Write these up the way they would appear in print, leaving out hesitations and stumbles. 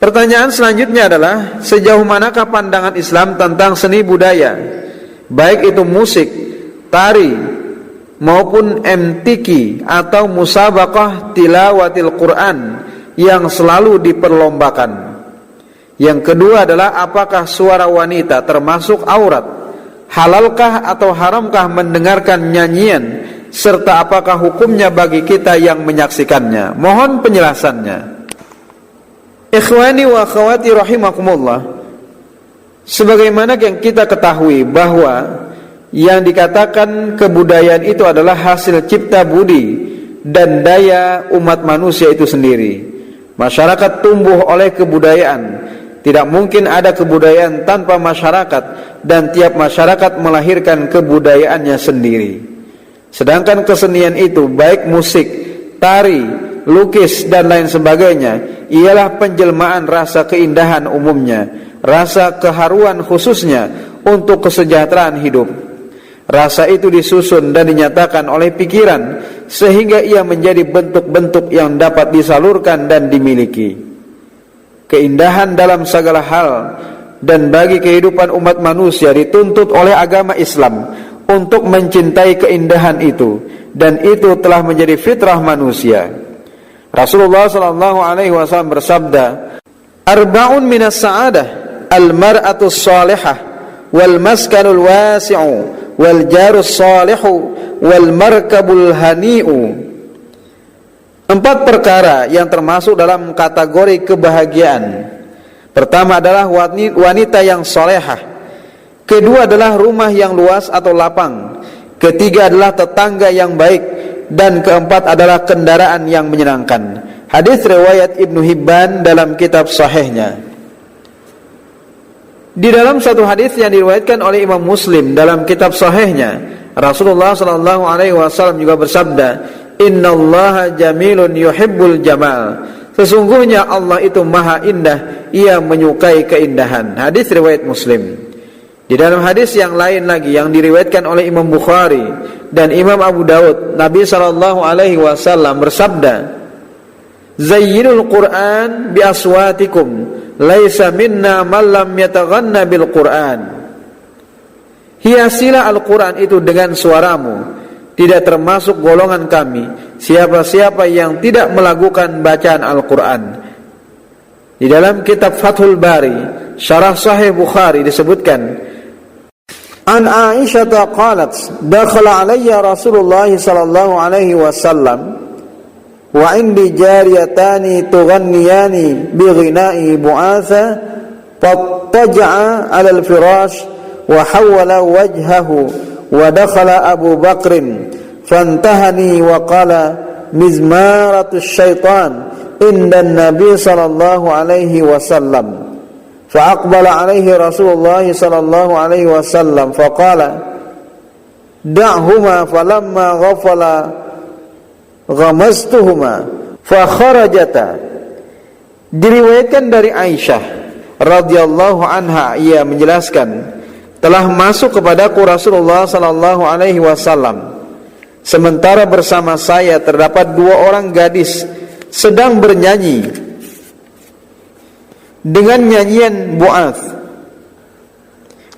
Pertanyaan selanjutnya adalah, sejauh manakah pandangan Islam tentang seni budaya, baik itu musik, tari, maupun MTQ atau musabaqah tilawatil Quran yang selalu diperlombakan. Yang kedua adalah, apakah suara wanita termasuk aurat? Halalkah atau haramkah mendengarkan nyanyian? Serta apakah hukumnya bagi kita yang menyaksikannya? Mohon penjelasannya. Ikhwani wa akhwati rahimakumullah, sebagaimana yang kita ketahui bahwa yang dikatakan kebudayaan itu adalah hasil cipta budi dan daya umat manusia itu sendiri. Masyarakat tumbuh oleh kebudayaan. Tidak mungkin ada kebudayaan tanpa masyarakat, dan tiap masyarakat melahirkan kebudayaannya sendiri. Sedangkan kesenian itu, baik musik, tari, lukis, dan lain sebagainya, ialah penjelmaan rasa keindahan umumnya, rasa keharuan khususnya untuk kesejahteraan hidup. Rasa itu disusun dan dinyatakan oleh pikiran, sehingga ia menjadi bentuk-bentuk yang dapat disalurkan dan dimiliki. Keindahan dalam segala hal dan bagi kehidupan umat manusia dituntut oleh agama Islam untuk mencintai keindahan itu, dan itu telah menjadi fitrah manusia. Rasulullah SAW bersabda, "Arba'un minas sa'adah, al-mar'atus salihah, wal maskanul wasi'u, wal jarus salihu, wal markabul hani'u." 4 perkara yang termasuk dalam kategori kebahagiaan. Pertama adalah wanita yang solehah. Kedua adalah rumah yang luas atau lapang. Ketiga adalah tetangga yang baik. Dan keempat adalah kendaraan yang menyenangkan. Hadis riwayat Ibnu Hibban dalam kitab sahihnya. Di dalam satu hadis yang diriwayatkan oleh Imam Muslim dalam kitab sahihnya, Rasulullah SAW juga bersabda, "Innallaha jamilun yuhibbul jamal." Sesungguhnya Allah itu maha indah, ia menyukai keindahan. Hadis riwayat Muslim. Di dalam hadis yang lain lagi yang diriwayatkan oleh Imam Bukhari dan Imam Abu Daud, Nabi SAW bersabda, "Zayyinul Qur'an bi aswatikum, laisa minna man lam yataghanna bil Qur'an." Hiasilah Al-Quran itu dengan suaramu. Tidak termasuk golongan kami siapa-siapa yang tidak melakukan bacaan Al-Quran. Di dalam kitab Fathul Bari, Syarah Sahih Bukhari disebutkan, An Aisyah qalat, dakhala alayya Rasulullah sallallahu alaihi wasallam wa indi jariyatani tughanniyani bi ghina'i bu'atha fattaja'a 'ala al-firash wa hawwala wajhahu. ودخل أبو بكر فانتهني وقال مزمارة الشيطان عند النبي صلى الله عليه وسلم فأقبل عليه رسول الله صلى الله عليه وسلم فقال دعهما فلما غفل غمزتهما فخرجتا. Diriwayatkan dari Aisyah radhiyallahu anha, ia menjelaskan, telah masuk kepadaku Rasulullah sallallahu alaihi wasallam. Sementara bersama saya terdapat 2 orang gadis sedang bernyanyi dengan nyanyian Bu'ath.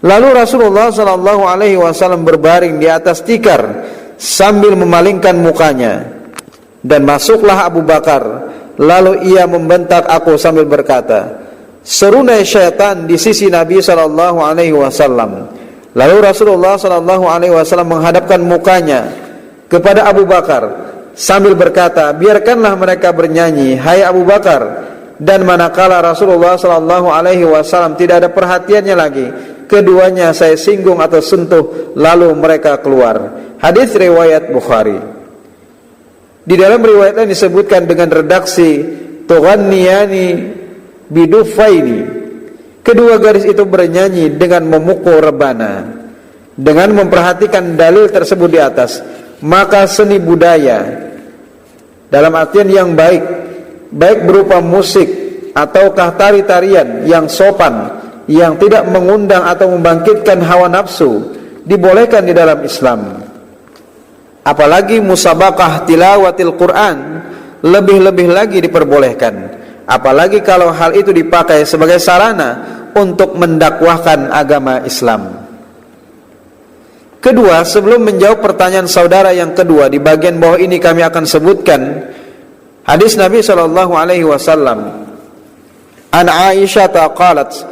Lalu Rasulullah sallallahu alaihi wasallam berbaring di atas tikar sambil memalingkan mukanya, dan masuklah Abu Bakar. Lalu ia membentak aku sambil berkata, serunai syaitan di sisi Nabi sallallahu alaihi wasallam. Lalu Rasulullah sallallahu alaihi wasallam menghadapkan mukanya kepada Abu Bakar sambil berkata, biarkanlah mereka bernyanyi, hai Abu Bakar. Dan manakala Rasulullah sallallahu alaihi wasallam tidak ada perhatiannya lagi, keduanya saya singgung atau sentuh, lalu mereka keluar. Hadis riwayat Bukhari. Di dalam riwayat lain disebutkan dengan redaksi tughanniyani bidufaini. Kedua gadis itu bernyanyi dengan memukul rebana. Dengan memperhatikan dalil tersebut di atas, maka seni budaya dalam artian yang baik, baik berupa musik ataukah tari-tarian yang sopan, yang tidak mengundang atau membangkitkan hawa nafsu, dibolehkan di dalam Islam. Apalagi musabaqah tilawatil Quran lebih-lebih lagi diperbolehkan. apalagi kalau hal itu dipakai sebagai sarana untuk mendakwahkan agama Islam. Kedua, sebelum menjawab pertanyaan saudara yang kedua, di bagian bawah ini kami akan sebutkan hadis Nabi SAW. An Aisyah qalat,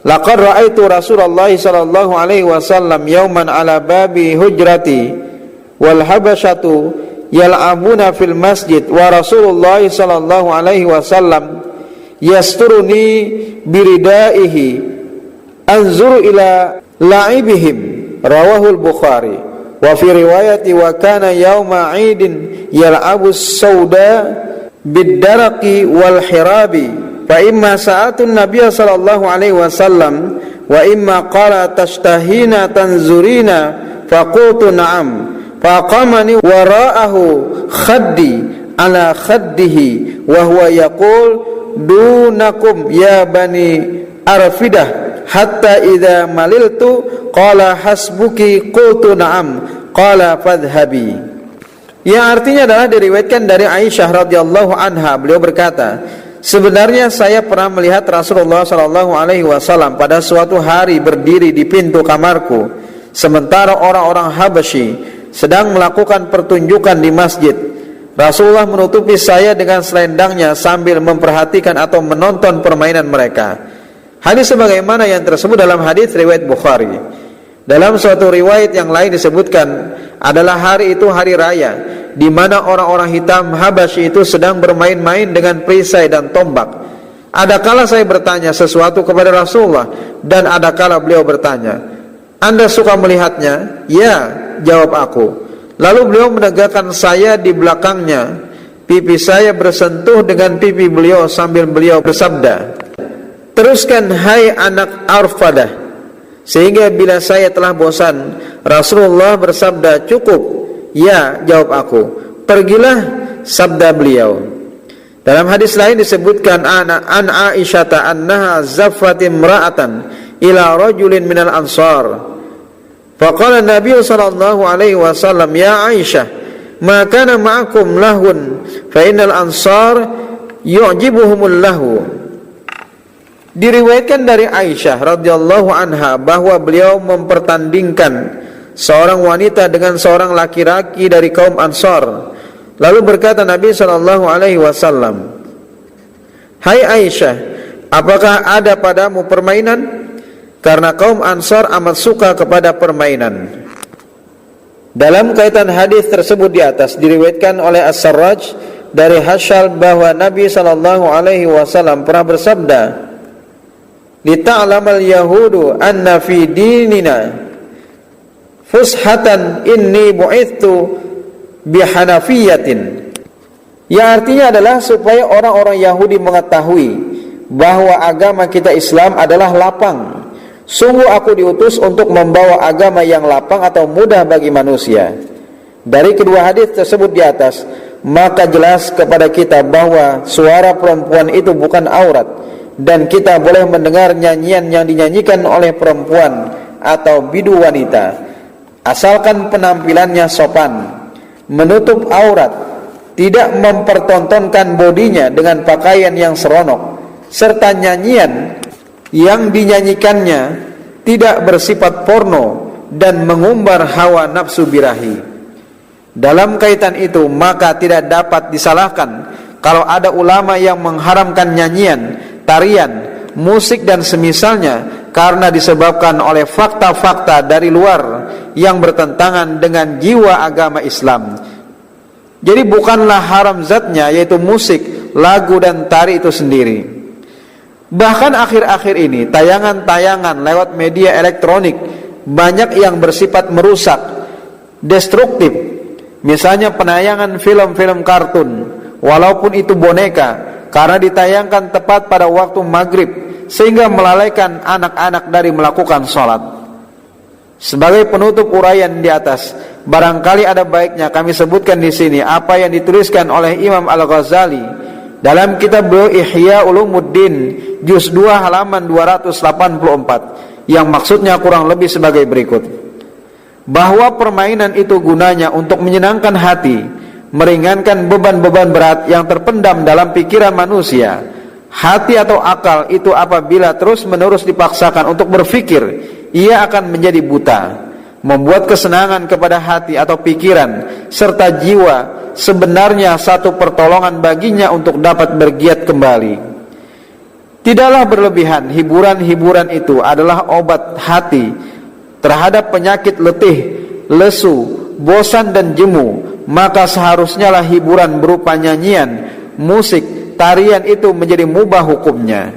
laqad ra'aitu Rasulullah SAW yawman ala babi hujrati wal habasyatu yal'abuna fil masjid wa Rasulullah SAW yasturuni biridaihi anzuru ila la'ibihim. Rawahul Bukhari. Wa fi riwayati wa kana yawma 'idin yal'abu as-sauda bid-daraqi wal hirabi fa imma sa'atun nabiy sallallahu alaihi wasallam wa imma qala tashtahina tanzurina faqultu na'am faqamani wara'ahu khaddi ala khaddihi wa huwa yaqul dunakum ya bani arfidah hatta idza maliltu qala hasbuki qultu na'am qala fadhhabi. Yang artinya adalah diriwayatkan dari Aisyah radhiyallahu anha, beliau berkata, sebenarnya saya pernah melihat Rasulullah sallallahu alaihi wasallam pada suatu hari berdiri di pintu kamarku sementara orang-orang Habasyi sedang melakukan pertunjukan di masjid. Rasulullah menutupi saya dengan selendangnya sambil memperhatikan atau menonton permainan mereka. Hadis sebagaimana yang tersebut dalam hadis riwayat Bukhari. Dalam suatu riwayat yang lain disebutkan adalah hari itu hari raya, di mana orang-orang hitam Habasyi itu sedang bermain-main dengan perisai dan tombak. Adakala saya bertanya sesuatu kepada Rasulullah, dan adakala beliau bertanya, Anda suka melihatnya? Ya, jawab aku. Lalu beliau menegakkan saya di belakangnya, pipi saya bersentuh dengan pipi beliau sambil beliau bersabda, teruskan hai anak Arfadah. Sehingga bila saya telah bosan, Rasulullah bersabda, cukup. Ya, jawab aku. Pergilah, sabda beliau. Dalam hadis lain disebutkan an Aisyah annaha zaffat imra'atan ila rajulin minal ansar. Faqala Nabi sallallahu alaihi wasallam, ya Aisyah, ma kana ma'akum lahun fa innal ansar yu'jibuhumul lahu. Diriwayatkan dari Aisyah radhiyallahu anha bahwa beliau mempertandingkan seorang wanita dengan seorang laki-laki dari kaum Ansar. Lalu berkata Nabi sallallahu alaihi wasallam, hai Aisyah, apakah ada padamu permainan? Karena kaum Ansar amat suka kepada permainan. Dalam kaitan hadis tersebut di atas diriwayatkan oleh As-Sarraj dari Hasyal bahwa Nabi sallallahu alaihi wasallam pernah bersabda, lita'lamal yahudu anna fi dinina fushatan inni bu'ithtu bihanafiyatin. Yang artinya adalah supaya orang-orang Yahudi mengetahui bahwa agama kita Islam adalah lapang. Sungguh aku diutus untuk membawa agama yang lapang atau mudah bagi manusia. Dari kedua hadis tersebut di atas, maka jelas kepada kita bahwa suara perempuan itu bukan aurat, dan kita boleh mendengar nyanyian yang dinyanyikan oleh perempuan atau bidu wanita, asalkan penampilannya sopan, menutup aurat, tidak mempertontonkan bodinya dengan pakaian yang seronok, serta nyanyian yang dinyanyikannya tidak bersifat porno dan mengumbar hawa nafsu birahi. Dalam kaitan itu, maka tidak dapat disalahkan kalau ada ulama yang mengharamkan nyanyian, tarian, musik dan semisalnya karena disebabkan oleh fakta-fakta dari luar yang bertentangan dengan jiwa agama Islam. Jadi bukanlah haram zatnya, yaitu musik, lagu dan tari itu sendiri. Bahkan akhir-akhir ini tayangan-tayangan lewat media elektronik banyak yang bersifat merusak, destruktif. Misalnya penayangan film-film kartun, walaupun itu boneka, karena ditayangkan tepat pada waktu maghrib, sehingga melalaikan anak-anak dari melakukan sholat. Sebagai penutup uraian di atas, barangkali ada baiknya kami sebutkan di sini apa yang dituliskan oleh Imam Al-Ghazali dalam kitab beliau Ihya Ulumuddin, juz 2 halaman 284, yang maksudnya kurang lebih sebagai berikut: bahwa permainan itu gunanya untuk menyenangkan hati, meringankan beban-beban berat yang terpendam dalam pikiran manusia, Hati atau akal itu apabila terus-menerus dipaksakan untuk berfikir, ia akan menjadi buta, membuat kesenangan kepada hati atau pikiran serta jiwa sebenarnya satu pertolongan baginya untuk dapat bergiat kembali. Tidaklah berlebihan, hiburan-hiburan itu adalah obat hati terhadap penyakit letih, lesu, bosan dan jemu. Maka seharusnya lah hiburan berupa nyanyian, musik, tarian itu menjadi mubah hukumnya.